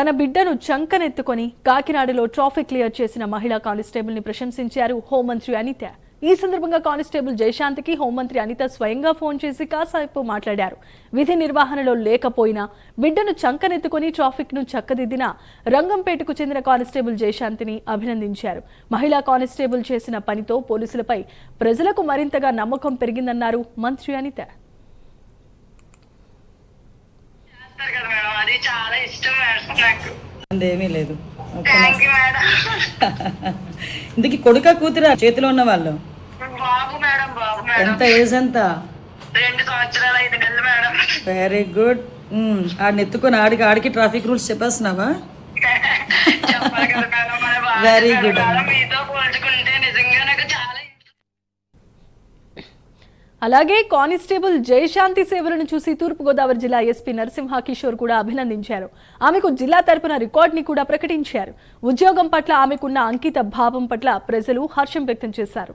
తన బిడ్డను చంకనెత్తుకొని కాకినాడలో ట్రాఫిక్ క్లియర్ చేసిన మహిళా కానిస్టేబుల్ ని ప్రశంసించారు హోంమంత్రి అనిత. ఈ సందర్భంగా కానిస్టేబుల్ జయశాంతికి హోంమంత్రి అనిత స్వయంగా ఫోన్ చేసి కాసేపు మాట్లాడారు. విధి నిర్వహణలో లేకపోయినా బిడ్డను చంకనెత్తుకొని ట్రాఫిక్ ను చక్కదిద్దిన రంగంపేటకు చెందిన కానిస్టేబుల్ జయశాంతిని అభినందించారు. మహిళా కానిస్టేబుల్ చేసిన పనితో పోలీసులపై ప్రజలకు మరింతగా నమ్మకం పెరిగిందన్నారు మంత్రి అనిత. చాలా ఇష్టం నాకు. ఏమీ లేదు. ఇందుకు కొడుక కూతురా చేతిలో ఉన్న వాళ్ళు? బాబు మేడం. ఎంత ఏజ్ ఎంత? 2 సంవత్సరాలు 5 నెలలు మేడం. Very good. ఆడిని ఎత్తుకొని ఆడికి ట్రాఫిక్ రూల్స్ చెప్పేస్తున్నావా? చెప్పాలి కదా మేడం, మన బాధ్యత. Very good. మీతో పోల్చుకుంటే నిజంగా నాకు చాలా. అలాగే కానిస్టేబుల్ జయశాంతి సేవలను చూసి తూర్పుగోదావరి జిల్లా ఎస్పీ నరసింహ కిషోర్ కూడా అభినందించారు. ఆమెకు జిల్లా తరపున రికార్డుని కూడా ప్రకటించారు. ఉద్యోగం పట్ల ఆమెకున్న అంకిత భావం పట్ల ప్రజలు హర్షం వ్యక్తం చేశారు.